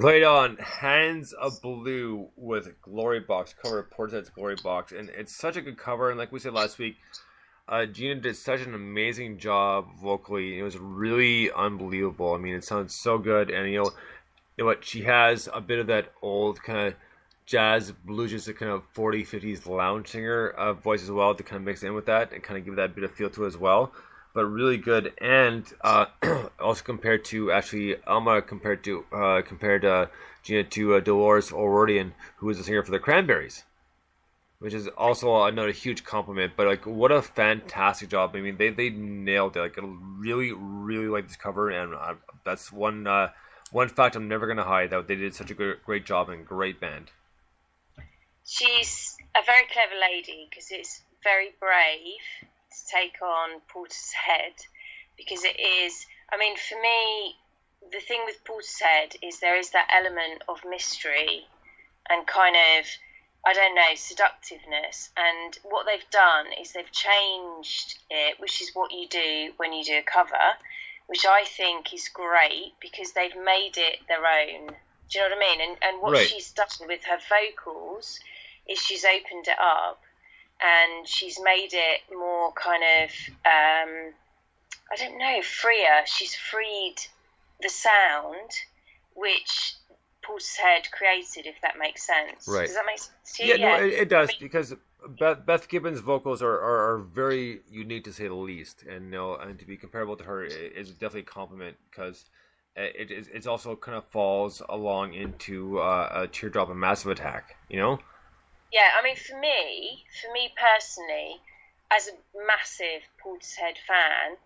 Right on. Hands of Blue with Glory Box, cover of Portishead's Glory Box. And it's such a good cover. And like we said last week, Gina did such an amazing job vocally. It was really unbelievable. I mean, it sounds so good. And you know what? She has a bit of that old kind of jazz, blues, just a kind of 40s, 50s lounge singer voice as well to kind of mix in with that and kind of give that bit of feel to it as well. But really good, and also compared to Alma compared Gina to Dolores O'Riordan, who was the singer for the Cranberries, which is also another huge compliment. But like, what a fantastic job! I mean, they nailed it. Like, I really like this cover, and that's one fact I'm never gonna hide, that they did such a great job and great band. She's a very clever lady because it's very brave to take on Portishead, because it is, I mean, for me, the thing with Portishead is there is that element of mystery and kind of, I don't know, seductiveness, and what they've done is they've changed it, which is what you do when you do a cover, which I think is great because they've made it their own. Do you know what I mean? And what she's done with her vocals is she's opened it up, and she's made it more kind of, I don't know, freer. She's freed the sound, which Portishead created, if that makes sense. Right. Does that make sense to you? Yeah, no, it does, because Beth Gibbons' vocals are very unique, to say the least. And and to be comparable to her is definitely a compliment, because it's also kind of falls along into a Teardrop and Massive Attack, you know? Yeah, I mean, for me personally, as a massive Portishead fan,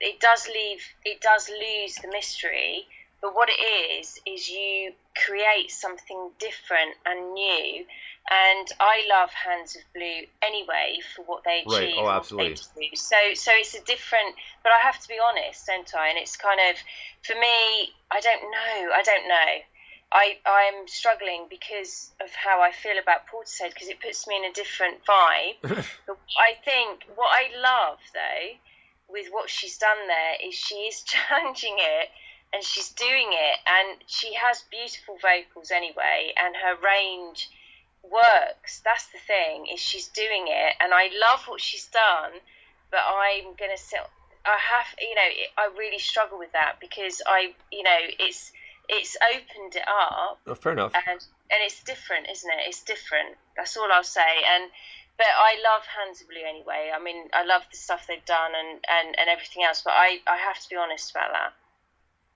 it does lose the mystery. But what it is you create something different and new. And I love Hands of Blue anyway for what they achieve. Right. Oh, absolutely. So it's a different. But I have to be honest, don't I? And it's kind of, for me, I don't know. I'm struggling because of how I feel about Portishead, because it puts me in a different vibe. But I think what I love, though, with what she's done there is she is changing it, and she's doing it, and she has beautiful vocals anyway, and her range works. That's the thing, is she's doing it, and I love what she's done, but I'm going to say, I really struggle with that, because it's opened it up. Oh, fair enough. And it's different, isn't it? It's different. That's all I'll say. But I love Hands of Blue anyway. I mean, I love the stuff they've done and everything else, but I have to be honest about that.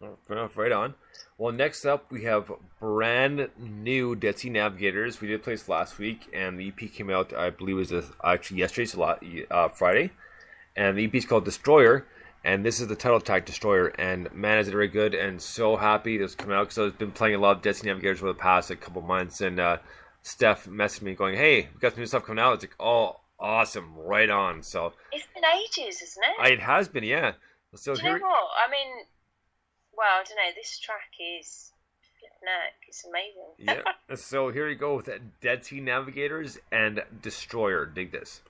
Oh, fair enough. Right on. Well, next up we have brand new Dead Sea Navigators. We did play this last week, and the EP came out, I believe it was actually yesterday, so Friday. And the EP is called Destroyer. And this is the title track, Destroyer, and man, is it very good, and so happy this is coming out, because I've been playing a lot of Dead Sea Navigators for the past couple months, and Steph messaged me going, hey, we got some new stuff coming out. It's like, oh, awesome, right on. So it's been ages, isn't it? It has been, yeah. So do you know what? I mean, well, I don't know, this track is it's amazing. Yeah, so here you go with Dead Sea Navigators and Destroyer. Dig this.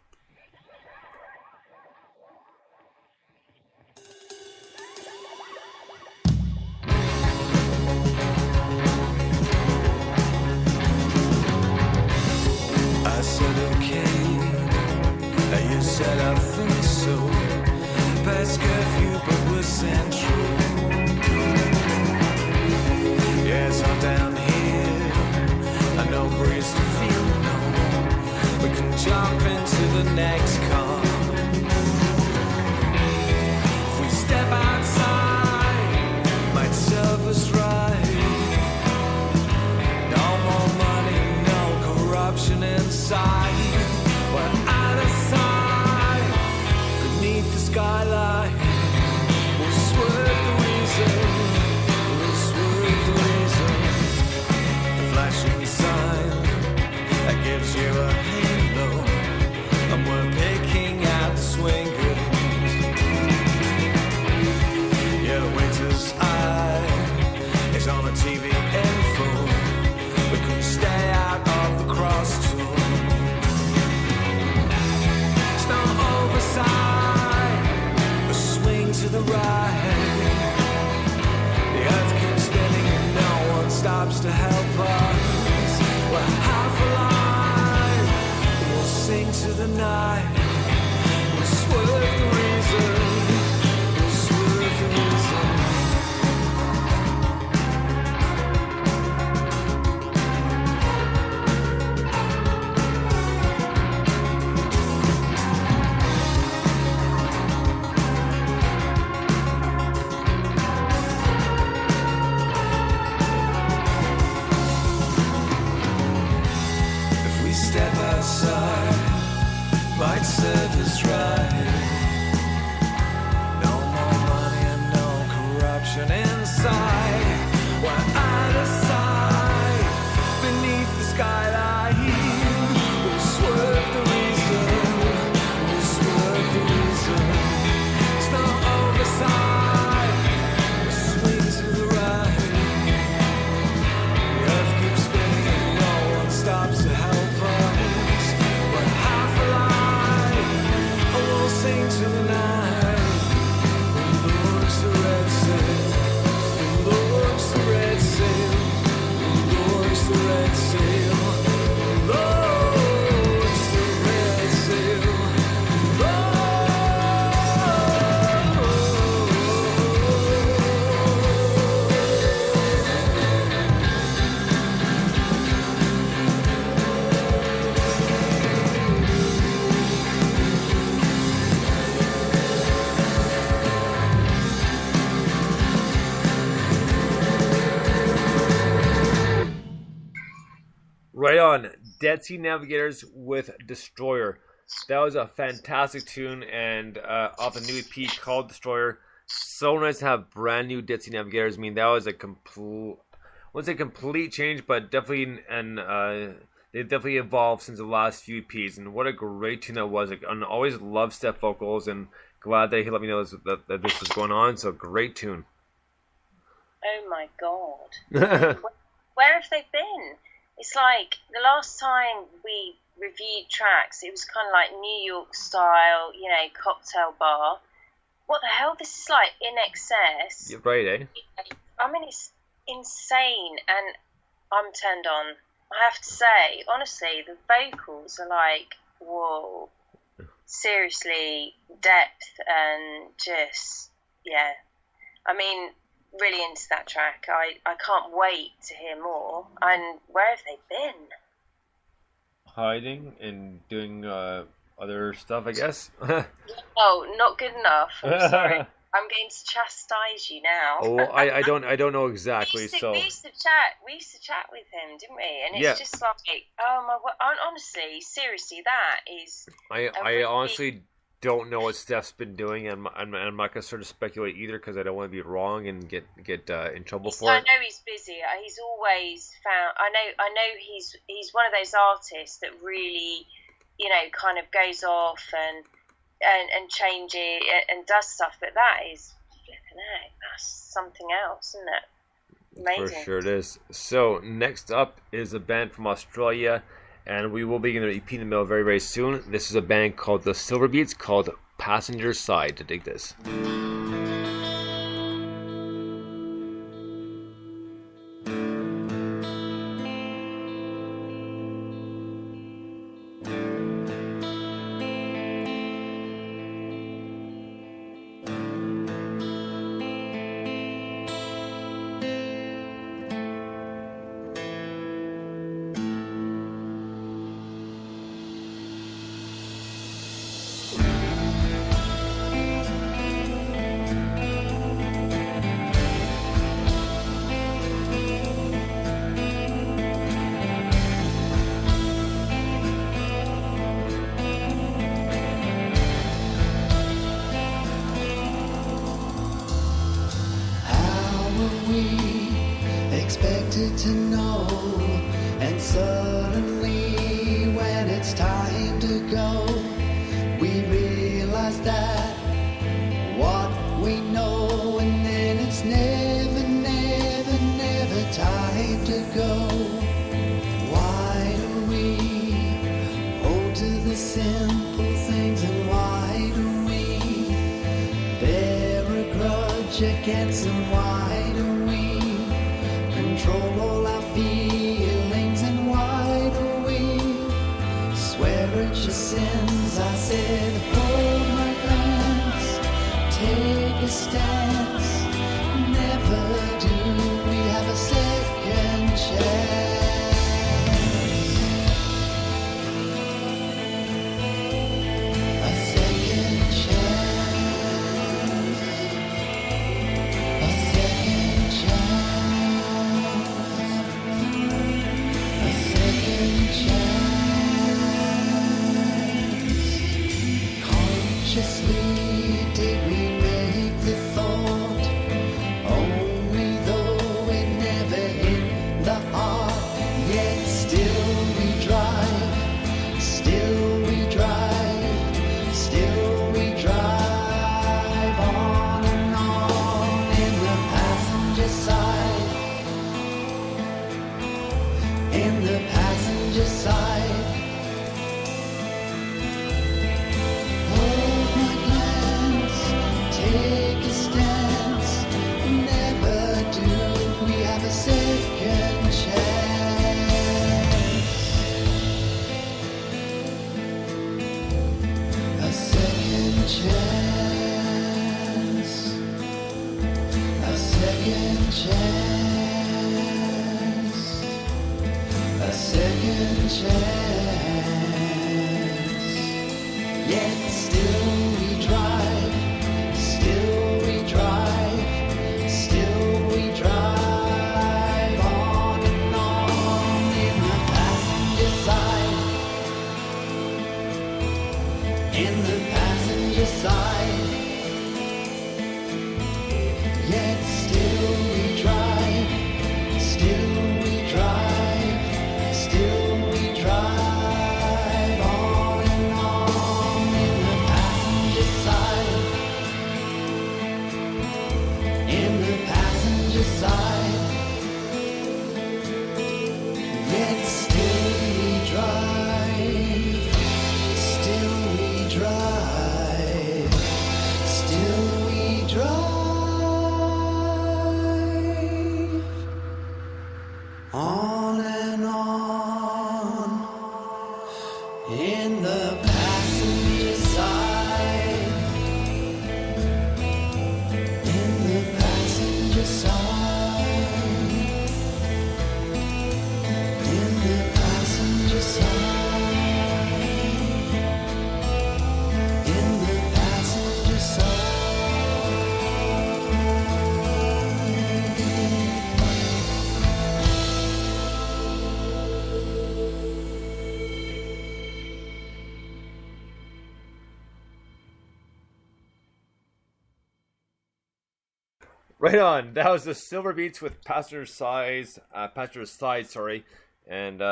Said I think so. Past curfew, but we're central. Yes, I'm down here. I know breeze to feel no. We can jump into the next car. If we step outside, might serve us right. No more money, no corruption inside. We're out of sight. The skyline will swerve the reason, the flashing sign that gives you a halo, and we're picking out the swingers. Yeah, winter's eye is on a TV info. We can stay out of the cross tour. Snow oversized. To the right, the earth keeps spinning and no one stops tonight. We'll swerve the reason. We'll swerve the reason. If we step outside, might serve us right. No more money and no corruption inside. We're out of sight beneath the skyline. We'll swerve the reason. We'll swerve the reason. It's no oversight. We'll swing to the right. The earth keeps spinning and no one stops to help us. We're half alive. Oh, we'll sing to the night. The looks the red sail. The looks the red sail. The looks the red sail. The looks the red sail. Right on. Dead Sea Navigators with Destroyer. That was a fantastic tune, and off a new EP called Destroyer. So nice to have brand new Dead Sea Navigators. I mean, that was a complete, I wouldn't say complete change, but definitely, and they definitely evolved since the last few EPs. And what a great tune that was! Like, and always love Steph vocals, and glad that he let me know that this was going on. So great tune. Oh my god. Where have they been? It's like the last time we reviewed tracks, it was kind of like New York style, you know, cocktail bar. What the hell? This is like In Excess. You're right, eh? I mean, it's insane, and I'm turned on. I have to say, honestly, the vocals are like, whoa. Seriously, depth and just, yeah. I mean, really into that track. I can't wait to hear more. And where have they been? Hiding and doing other stuff, I guess. Oh, not good enough. I'm sorry. I'm going to chastise you now. Oh, I don't know exactly. We So used to chat with him, didn't we? And it's just like, oh my word. Honestly, seriously, that is. I honestly don't know what Steph's been doing, and I'm not gonna sort of speculate either because I don't want to be wrong and get in trouble for I it. know he's busy. He's always found. I know he's one of those artists that really, you know, kind of goes off and changes and does stuff. But that is flipping heck. That's something else, isn't it? Amazing. For sure it is. So next up is a band from Australia, and we will be getting their EP in the mail very, very soon. This is a band called the Silverbeats, called Passenger Side. To dig this. Expected to know, and suddenly when it's time to go, we realize that what we know, and then it's never, never, never time to go. Why do we hold to the simple things, and why do we bear a grudge against them? Why do we control all our feelings, and why do we swear at your sins a stance. Never do we have a second chance. A second chance. A second chance. A second chance. Consciously did we make the thought, only though it never hit the heart. Yet still we drive, still we drive, still we drive on and on in the passenger side, in the passenger side. Hold my glance, take a stance. Never do we have a second chance. A second chance. A second chance. A second chance. Yet still we drive, still we drive, still we drive on and on in the passenger side, in the passenger side. Yet still we drive, still we drive, still we drive on and on in the passenger side, in the passenger side. Yet still we drive, still we drive, still we drive on and on in the passenger side, in the passenger side, in the passenger side, in the passenger side. Right on. That was the Silver Beats with Passenger Side, sorry. And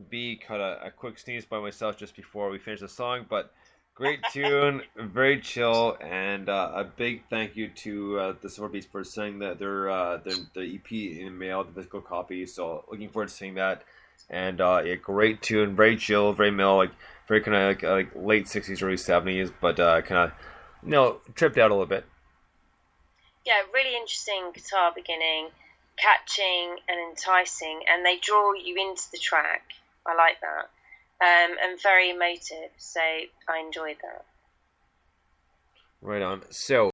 B caught a quick sneeze by myself just before we finished the song, but great tune, very chill, and a big thank you to the Silver Beats for sending the EP in the mail, the physical copy. So looking forward to seeing that. And yeah, great tune, very chill, very mellow, like very kind of like late '60s, early '70s, but kind of tripped out a little bit. Yeah, really interesting guitar beginning, catching and enticing, and they draw you into the track. I like that. And very emotive, so I enjoyed that. Right on. So